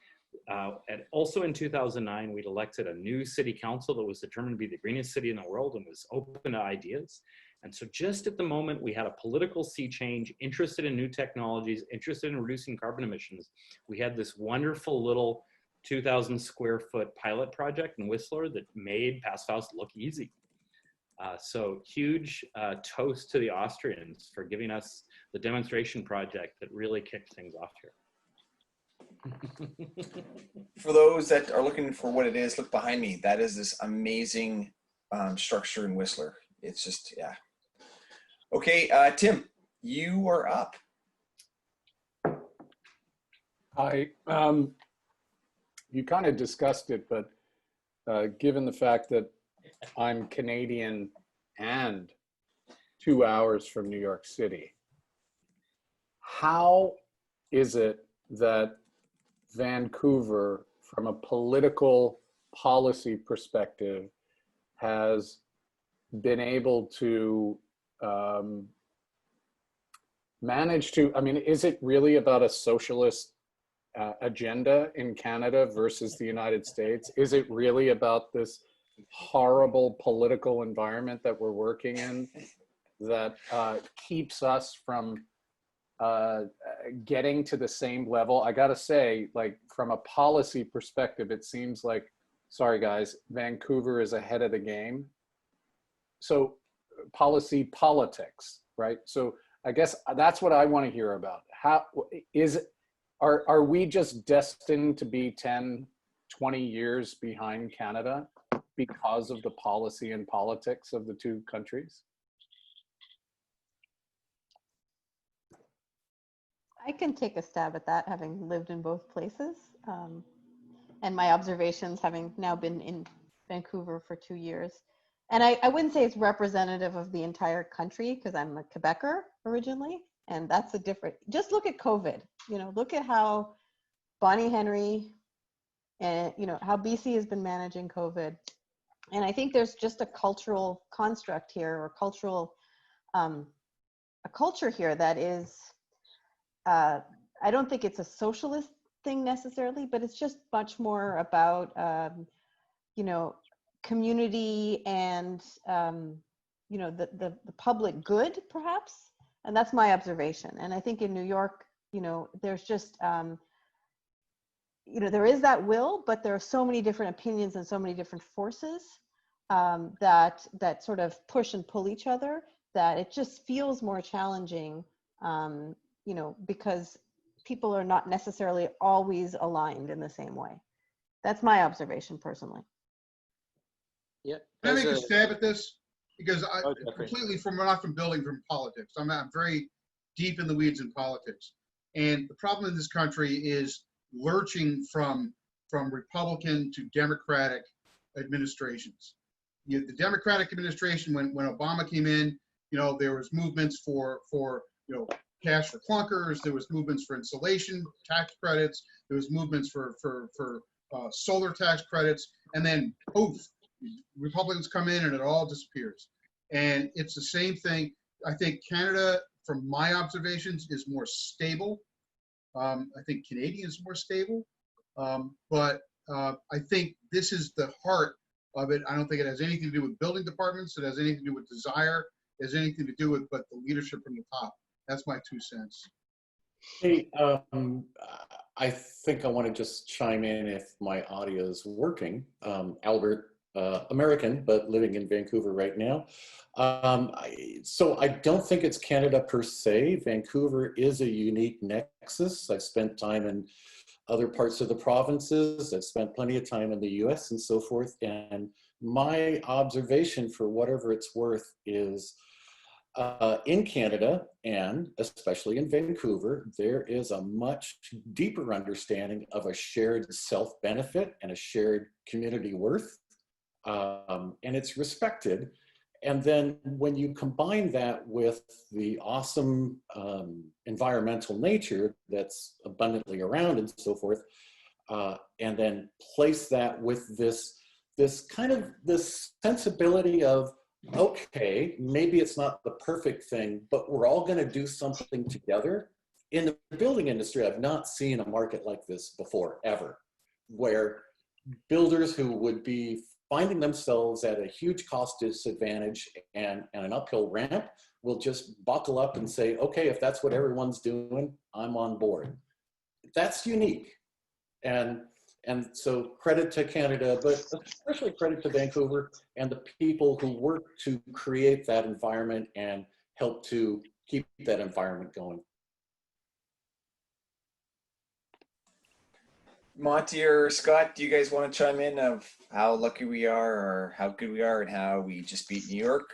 and also in 2009, we'd elected a new city council that was determined to be the greenest city in the world and was open to ideas. And so just at the moment we had a political sea change, interested in new technologies, interested in reducing carbon emissions, we had this wonderful little 2,000 square foot pilot project in Whistler that made Passive House look easy. So huge toast to the Austrians for giving us the demonstration project that really kicked things off here. For those that are looking for what it is, look behind me. That is this amazing structure in Whistler. It's just, yeah. Okay, Tim, you are up. Hi. You kind of discussed it, but given the fact that I'm Canadian and 2 hours from New York City, how is it that Vancouver, from a political policy perspective, has been able to manage to, I mean, is it really about a socialist agenda in Canada versus the United States? Is it really about this horrible political environment that we're working in that keeps us from getting to the same level? I gotta say, like, from a policy perspective, it seems like, sorry guys, Vancouver is ahead of the game. So politics, right? So I guess that's what I want to hear about. How is it, are we just destined to be 10, 20 years behind Canada because of the policy and politics of the two countries? I can take a stab at that, having lived in both places. And my observations having now been in Vancouver for 2 years. And I wouldn't say it's representative of the entire country because I'm a Quebecer originally, and that's a different, just look at COVID, you know, look at how Bonnie Henry and, you know, how BC has been managing COVID. And I think there's just a cultural construct here, or cultural, a culture here that is, I don't think it's a socialist thing necessarily, but it's just much more about, you know, community and, you know, the public good, perhaps. And that's my observation. And I think in New York, you know, there's just, you know, there is that will, but there are so many different opinions and so many different forces that sort of push and pull each other, that it just feels more challenging, you know, because people are not necessarily always aligned in the same way. That's my observation personally. Yeah. Can I make a stab at this? Because I completely not from building, from politics. I'm very deep in the weeds in politics. And the problem in this country is lurching from Republican to Democratic administrations. The Democratic administration, when Obama came in, you know, there was movements for you know, cash for clunkers. There was movements for insulation tax credits. There was movements for solar tax credits. And then poof, Republicans come in and it all disappears. And it's the same thing. I think Canada, from my observations, is more stable. I think Canadian is more stable. But I think this is the heart of it. I don't think it has anything to do with building departments. It has anything to do with desire. It has anything to do with but the leadership from the top. That's my 2 cents. Hey, I think I want to just chime in if my audio is working. Albert, American, but living in Vancouver right now. So I don't think it's Canada per se. Vancouver is a unique nexus. I've spent time in other parts of the provinces. I've spent plenty of time in the US and so forth. And my observation, for whatever it's worth, is in Canada, and especially in Vancouver, there is a much deeper understanding of a shared self-benefit and a shared community worth. And it's respected. And then when you combine that with the awesome environmental nature that's abundantly around and so forth, and then place that with this this sensibility of, okay, maybe it's not the perfect thing, but we're all going to do something together. In the building industry, I've not seen a market like this before, ever, where builders who would be finding themselves at a huge cost disadvantage and an uphill ramp will just buckle up and say, okay, if that's what everyone's doing, I'm on board. That's unique. And so credit to Canada, but especially credit to Vancouver and the people who work to create that environment and help to keep that environment going. Monty or Scott, do you guys want to chime in of how lucky we are or how good we are and how we just beat New York?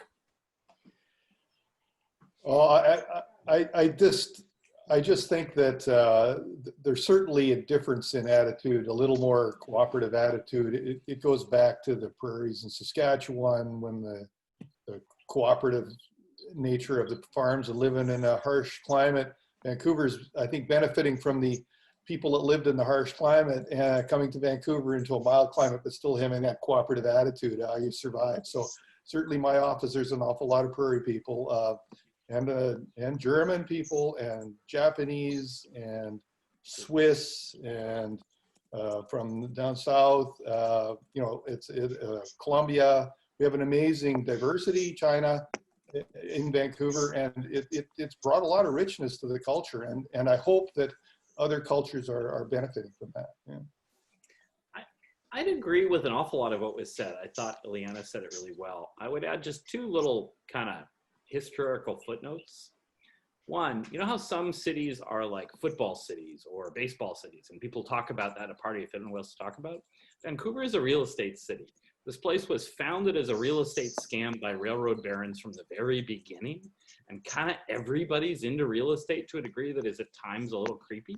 Oh, I just think that there's certainly a difference in attitude, a little more cooperative attitude. It goes back to the prairies in Saskatchewan when the cooperative nature of the farms and living in a harsh climate. Vancouver's, I think, benefiting from the people that lived in the harsh climate and coming to Vancouver into a mild climate, but still having that cooperative attitude, how you survive. So certainly my office, there's an awful lot of prairie people and German people and Japanese and Swiss and from down south, you know, Colombia. We have an amazing diversity, China in Vancouver, and it's brought a lot of richness to the culture. And I hope that other cultures are benefiting from that. Yeah. I'd agree with an awful lot of what was said. I thought Ileana said it really well. I would add just two little kind of historical footnotes. One, you know how some cities are like football cities or baseball cities, and people talk about that at a party if they don't know what else to talk about? Vancouver is a real estate city. This place was founded as a real estate scam by railroad barons from the very beginning, and kind of everybody's into real estate to a degree that is at times a little creepy.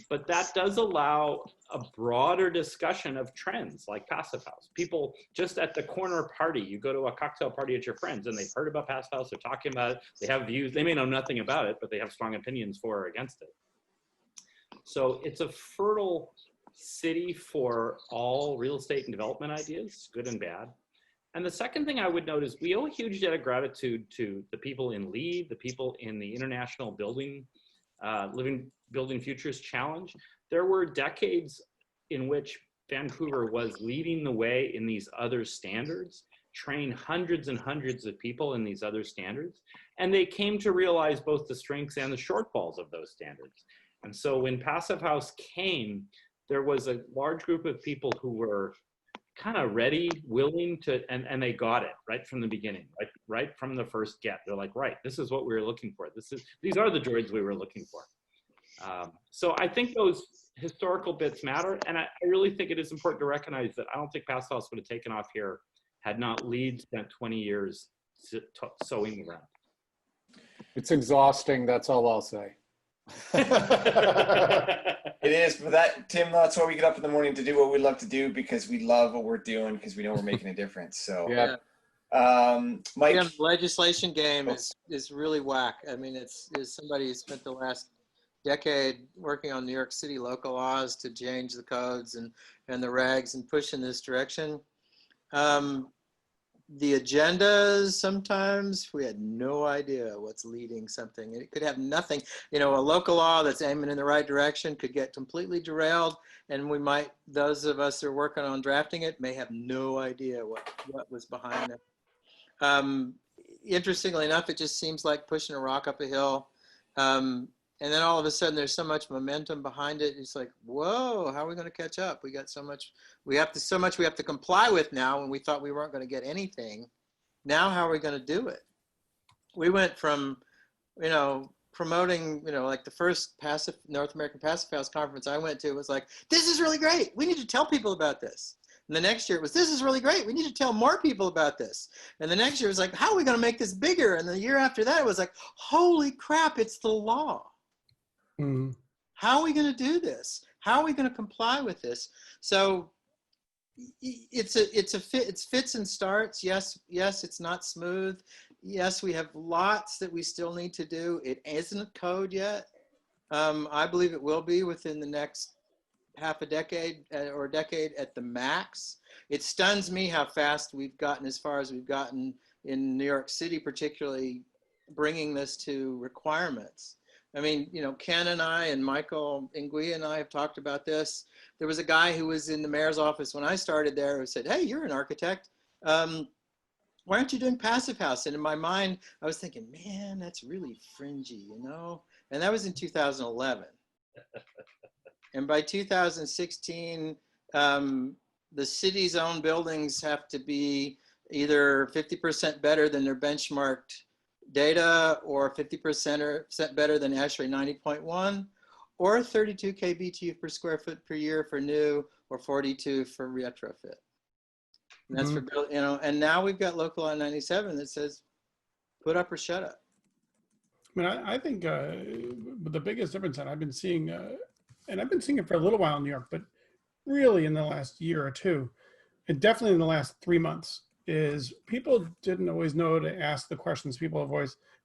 But that does allow a broader discussion of trends like Passive House. People just at the corner party, you go to a cocktail party at your friends and they've heard about Passive House, they're talking about it, they have views, they may know nothing about it, but they have strong opinions for or against it. So it's a fertile city for all real estate and development ideas, good and bad. And the second thing I would note is we owe a huge debt of gratitude to the people in LEED, the people in the International Building Futures Challenge. There were decades in which Vancouver was leading the way in these other standards, trained hundreds and hundreds of people in these other standards, and they came to realize both the strengths and the shortfalls of those standards. And so when Passive House came, there was a large group of people who were kind of ready, willing to, and they got it right from the beginning, right from the first get. They're like, right, this is what we were looking for. These are the droids we were looking for. So I think those historical bits matter, and I really think it is important to recognize that I don't think Passive House would have taken off here had not LEED spent 20 years sowing the ground. It's exhausting, that's all I'll say. It is, but that, Tim, that's why we get up in the morning to do what we love to do, because we love what we're doing, because we know we're making a difference. So, yeah. Mike, the legislation game is really whack. I mean, it's somebody who spent the last decade working on New York City local laws to change the codes and the regs and push in this direction. The agendas, sometimes we had no idea what's leading something. It could have nothing, you know, a local law that's aiming in the right direction could get completely derailed, and we might, those of us who are working on drafting it may have no idea what was behind it. Interestingly enough, it just seems like pushing a rock up a hill. And then all of a sudden there's so much momentum behind it. It's like, whoa, how are we going to catch up? We got so much we have to comply with now when we thought we weren't going to get anything. Now, how are we going to do it? We went from, you know, promoting, you know, like the first North American Passive House conference I went to was like, this is really great. We need to tell people about this. And the next year it was, this is really great. We need to tell more people about this. And the next year it was like, how are we going to make this bigger? And the year after that it was like, holy crap, it's the law. Mm-hmm. How are we going to do this? How are we going to comply with this? So it's fits and starts. Yes, it's not smooth. Yes, we have lots that we still need to do. It isn't code yet. I believe it will be within the next half a decade or a decade at the max. It stuns me how fast we've gotten as far as we've gotten in New York City, particularly bringing this to requirements. I mean, you know, Ken and I and Michael Nguyen and I have talked about this. There was a guy who was in the mayor's office when I started there who said, hey, you're an architect. Why aren't you doing Passive House? And in my mind, I was thinking, man, that's really fringy, you know? And that was in 2011. And by 2016, the city's own buildings have to be either 50% better than their benchmarked data, or 50% better than ASHRAE 90.1, or 32 kBTU per square foot per year for new, or 42 for retrofit. And that's for, you know, and now we've got local law 97 that says, put up or shut up. I mean, I think the biggest difference that I've been seeing, and I've been seeing it for a little while in New York, but really in the last year or two, and definitely in the last 3 months, is people didn't always know to ask the questions. People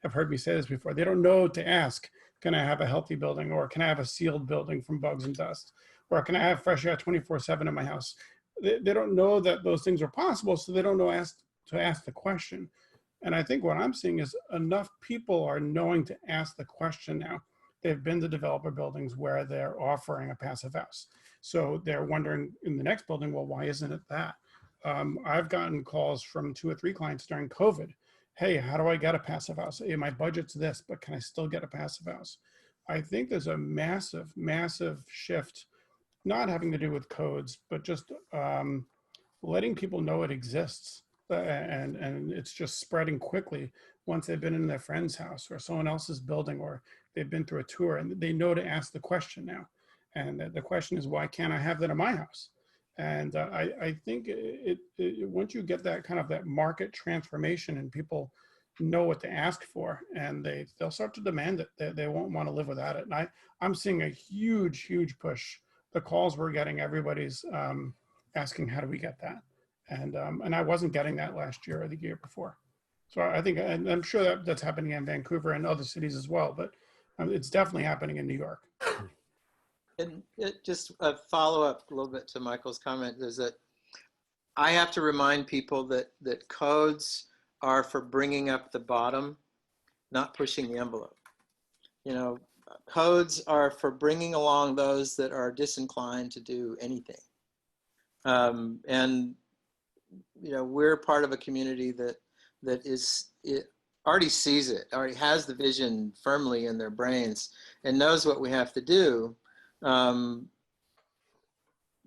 have heard me say this before. They don't know to ask, can I have a healthy building, or can I have a sealed building from bugs and dust, or can I have fresh air 24/7 in my house? They don't know that those things are possible, so they don't know to ask the question. And I think what I'm seeing is enough people are knowing to ask the question now. They've been to developer buildings where they're offering a passive house. So they're wondering in the next building, well, why isn't it that? I've gotten calls from 2 or 3 clients during COVID. Hey, how do I get a passive house? Hey, my budget's this, but can I still get a passive house? I think there's a massive, massive shift, not having to do with codes, but just letting people know it exists. And it's just spreading quickly once they've been in their friend's house or someone else's building, or they've been through a tour, and they know to ask the question now. And the question is, why can't I have that in my house? And I think once you get that kind of that market transformation and people know what to ask for, and they'll start to demand it, they won't want to live without it. And I'm seeing a huge, huge push. The calls we're getting, everybody's asking, how do we get that? And I wasn't getting that last year or the year before. So I think, and I'm sure that's happening in Vancouver and other cities as well, but it's definitely happening in New York. And just a follow-up a little bit to Michael's comment is that I have to remind people that codes are for bringing up the bottom, not pushing the envelope. You know, codes are for bringing along those that are disinclined to do anything. And you know, we're part of a community that already sees it, already has the vision firmly in their brains, and knows what we have to do.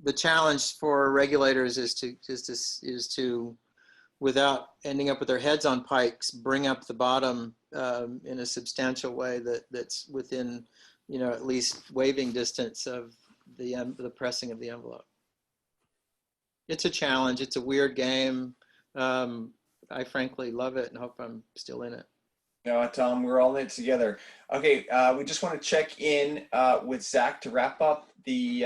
The challenge for regulators is to, without ending up with their heads on pikes, bring up the bottom in a substantial way that's within, you know, at least waving distance of the pressing of the envelope. It's a challenge. It's a weird game. I frankly love it and hope I'm still in it. No, Tom, we're all in it together. Okay, we just want to check in with Zach to wrap up the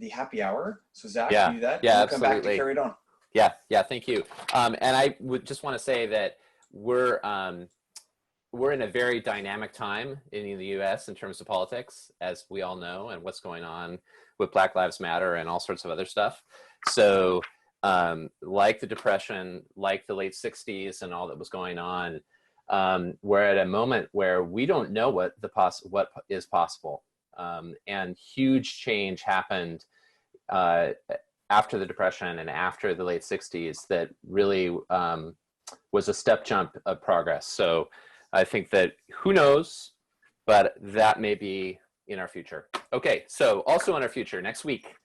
happy hour. So Zach, yeah, can you do that? Yeah, we'll absolutely. Come back to carry it on. Yeah, thank you. And I would just want to say that we're in a very dynamic time in the U.S. in terms of politics, as we all know, and what's going on with Black Lives Matter and all sorts of other stuff. So like the Depression, like the late 60s and all that was going on, we're at a moment where we don't know what is possible. And huge change happened after the Depression and after the late 60s that really was a step jump of progress. So I think that, who knows, but that may be in our future. Okay, so also in our future, next week,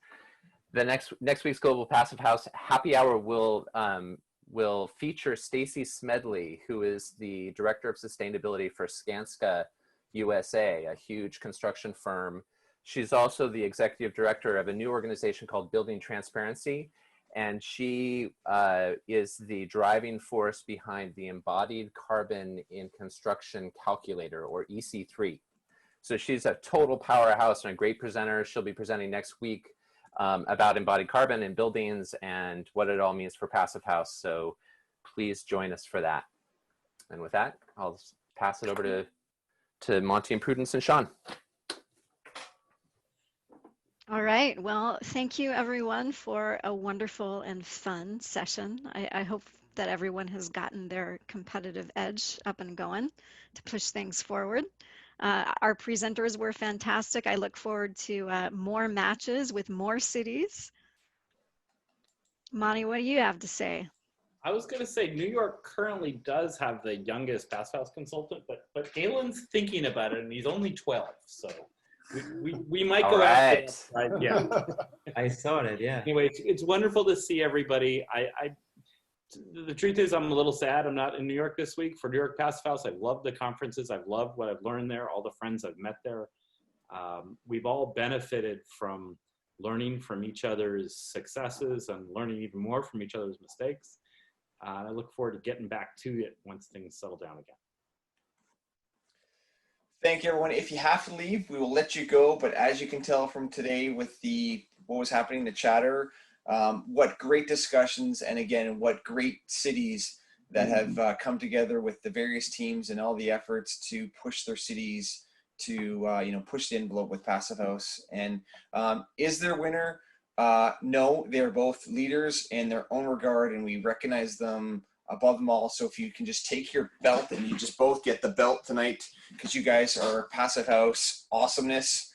next week's Global Passive House Happy Hour will feature Stacy Smedley, who is the Director of Sustainability for Skanska USA, a huge construction firm. She's also the Executive Director of a new organization called Building Transparency, and she is the driving force behind the Embodied Carbon in Construction Calculator, or EC3. So she's a total powerhouse and a great presenter. She'll be presenting next week about embodied carbon in buildings and what it all means for Passive House. So please join us for that. And with that, I'll pass it over to Monty and Prudence and Sean. All right. Well, thank you everyone for a wonderful and fun session. I hope that everyone has gotten their competitive edge up and going to push things forward. Our presenters were fantastic. I look forward to more matches with more cities. Monty, what do you have to say? I was going to say New York currently does have the youngest Passive House consultant, but Galen's thinking about it, and he's only 12, so we might go after that. Right? Yeah, I saw it. Yeah. Anyway, it's wonderful to see everybody. The truth is, I'm a little sad I'm not in New York this week for New York Passive House. I've loved the conferences. I've loved what I've learned there. All the friends I've met there. We've all benefited from learning from each other's successes and learning even more from each other's mistakes. I look forward to getting back to it once things settle down again. Thank you, everyone. If you have to leave, we will let you go. But as you can tell from today with what was happening in the chatter, what great discussions, and again, what great cities that have come together with the various teams and all the efforts to push their cities to push the envelope with Passive House. And is there a winner? No, they're both leaders in their own regard, and we recognize them above them all. So if you can just take your belt, and you just both get the belt tonight, because you guys are Passive House awesomeness.